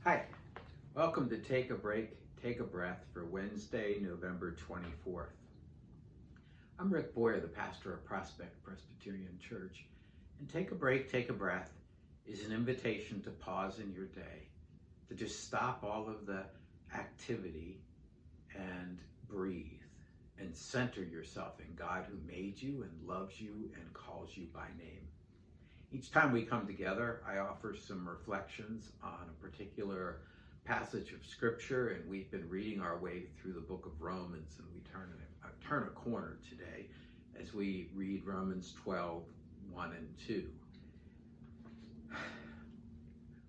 Hi, welcome to Take a Break, Take a Breath for Wednesday, November 24th. I'm Rick Boyer, the pastor of Prospect Presbyterian Church, and Take a Break, Take a Breath is an invitation to pause in your day, to just stop all of the activity and breathe and center yourself in God who made you and loves you and calls you by name. Each time we come together, I offer some reflections on a particular passage of Scripture, and we've been reading our way through the book of Romans, and we turn a corner today as we read Romans 12, 1 and 2.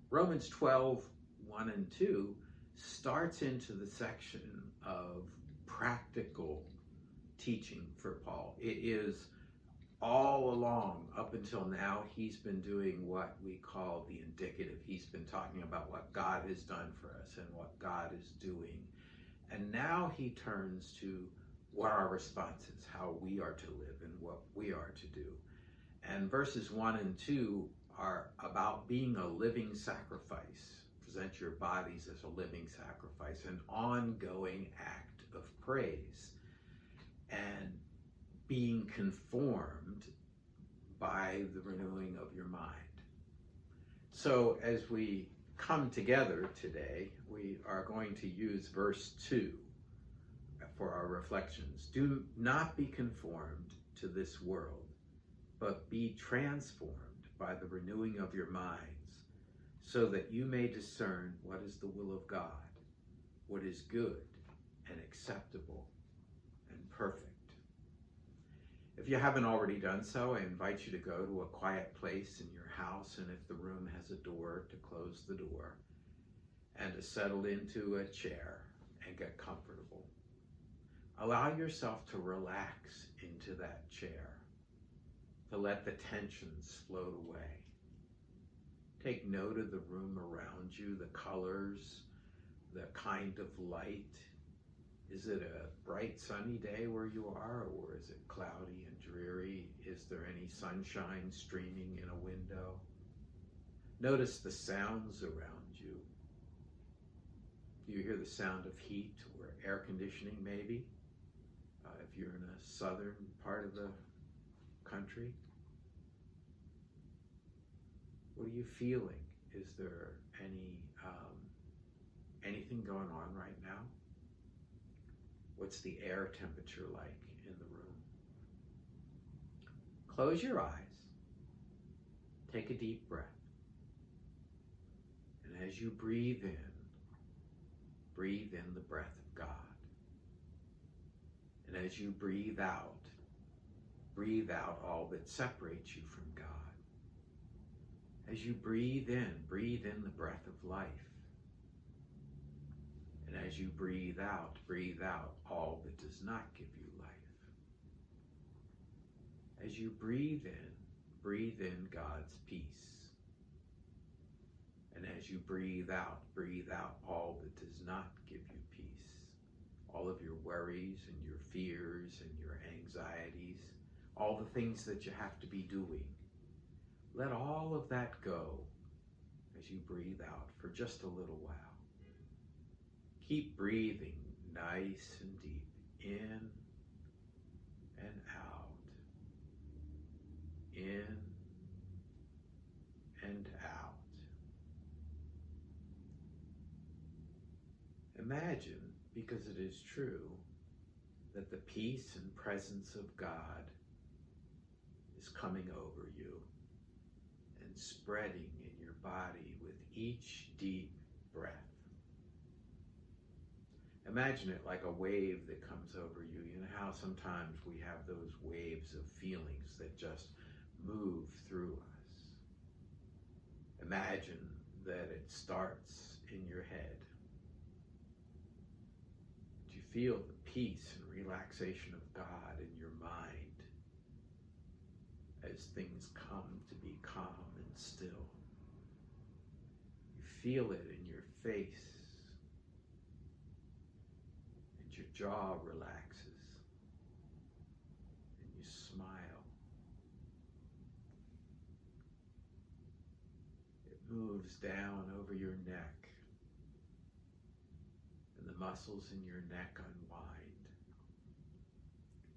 Romans 12, 1 and 2 starts into the section of practical teaching for Paul. It is all along, up until now, he's been doing what we call the indicative. He's been talking about what God has done for us and what God is doing. And now he turns to what our response is, how we are to live and what we are to do. And verses 1 and 2 are about being a living sacrifice. Present your bodies as a living sacrifice, an ongoing act of praise. And being conformed by the renewing of your mind. So as we come together today, we are going to use verse 2 for our reflections. Do not be conformed to this world, but be transformed by the renewing of your minds, so that you may discern what is the will of God, what is good and acceptable and perfect. If you haven't already done so, I invite you to go to a quiet place in your house, and if the room has a door, to close the door and to settle into a chair and get comfortable. Allow yourself to relax into that chair, to let the tensions float away. Take note of the room around you, the colors, the kind of light. Is it a bright sunny day where you are, or is it cloudy and dreary? Is there any sunshine streaming in a window? Notice the sounds around you. Do you hear the sound of heat or air conditioning maybe? If you're in a southern part of the country. What are you feeling? Is there anything going on right now? What's the air temperature like in the room? Close your eyes. Take a deep breath. And as you breathe in the breath of God. And as you breathe out all that separates you from God. As you breathe in the breath of life. And as you breathe out all that does not give you life. As you breathe in God's peace. And as you breathe out all that does not give you peace. All of your worries and your fears and your anxieties, all the things that you have to be doing. Let all of that go as you breathe out for just a little while. Keep breathing nice and deep, in and out, in and out. Imagine, because it is true, that the peace and presence of God is coming over you and spreading in your body with each deep breath. Imagine it like a wave that comes over you. You know how sometimes we have those waves of feelings that just move through us. Imagine that it starts in your head. You feel the peace and relaxation of God in your mind as things come to be calm and still. You feel it in your face. Your jaw relaxes and you smile. It moves down over your neck muscles in your neck unwind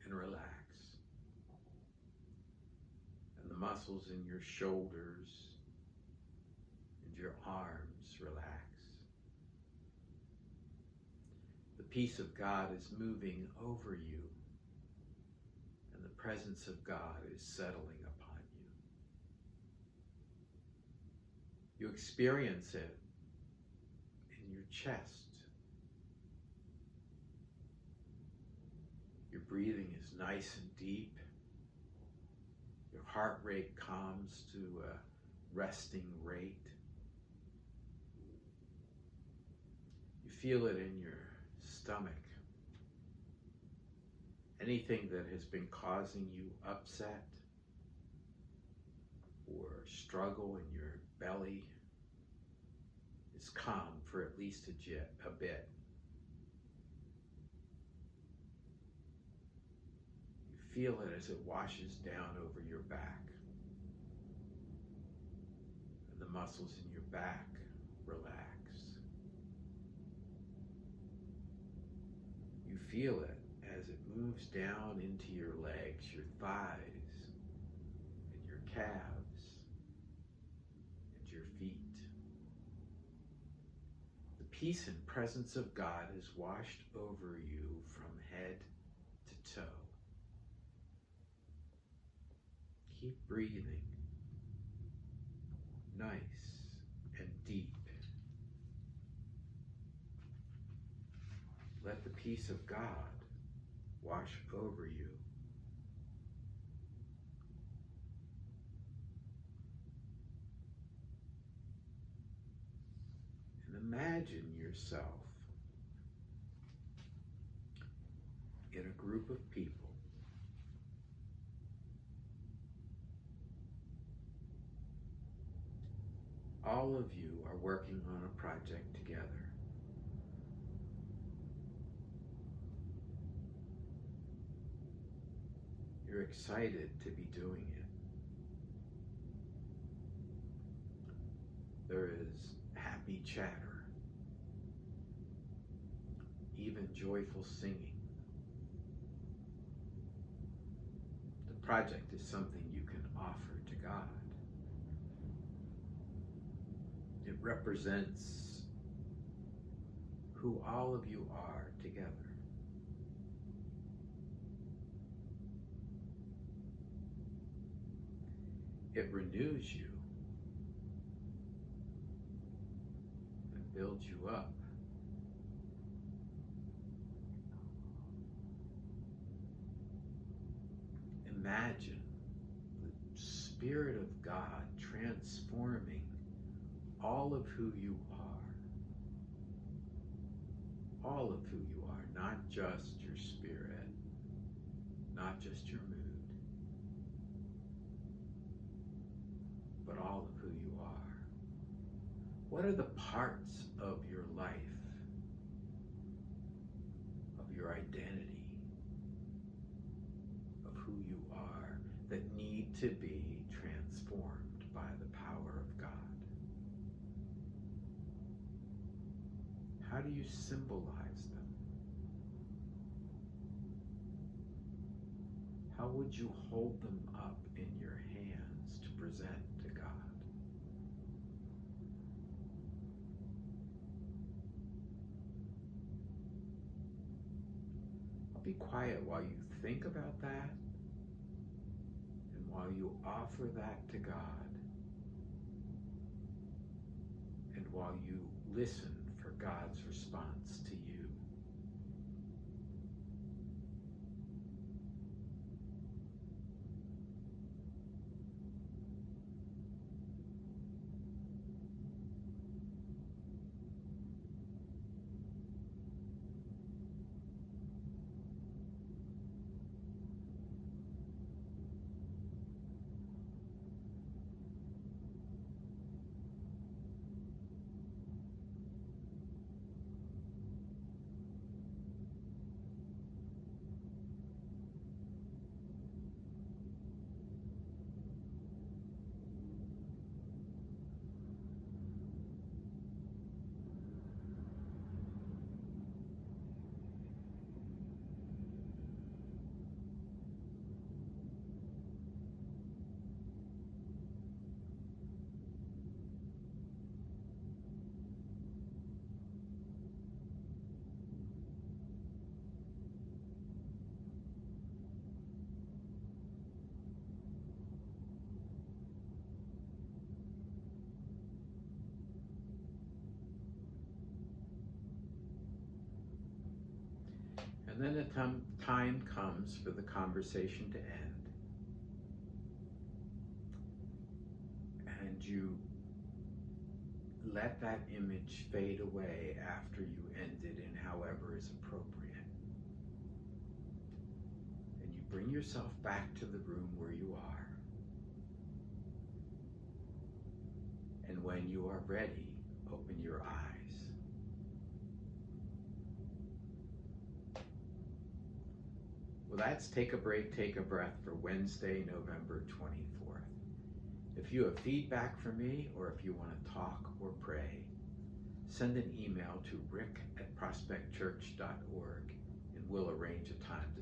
and relax. And the muscles in your shoulders and your arms relax. The peace of God is moving over you, and the presence of God is settling upon you. You experience it in your chest. Your breathing is nice and deep. Your heart rate calms to a resting rate. You feel it in your stomach. Anything that has been causing you upset or struggle in your belly is calm for at least a bit. You feel it as it washes down over your back. And the muscles in your back relax. You feel it as it moves down into your legs, your thighs, and your calves, and your feet. The peace and presence of God is washed over you from head to toe. Keep breathing nice and deep. Let the peace of God wash over you. And imagine yourself in a group of people. All of you are working on a project together. You're excited to be doing it. There is happy chatter, even joyful singing. The project is something you can offer to God. It represents who all of you are together. It renews you and builds you up. Imagine the Spirit of God transforming all of who you are. All of who you are, not just your spirit, not just your mood, but all of who you are. What are the parts of your life, of your identity, of who you are, that need to be transformed by the power of God? How do you symbolize them? How would you hold them up in your hands to present to God? I'll be quiet while you think about that and while you offer that to God and while you listen for God's response to you. And then the time comes for the conversation to end. And you let that image fade away after you end it in however is appropriate. And you bring yourself back to the room where you are. And when you are ready, open your eyes. Well, that's Take a Break, Take a Breath for Wednesday, November 24th. If you have feedback for me, or if you want to talk or pray, send an email to rick@prospectchurch.org and we'll arrange a time to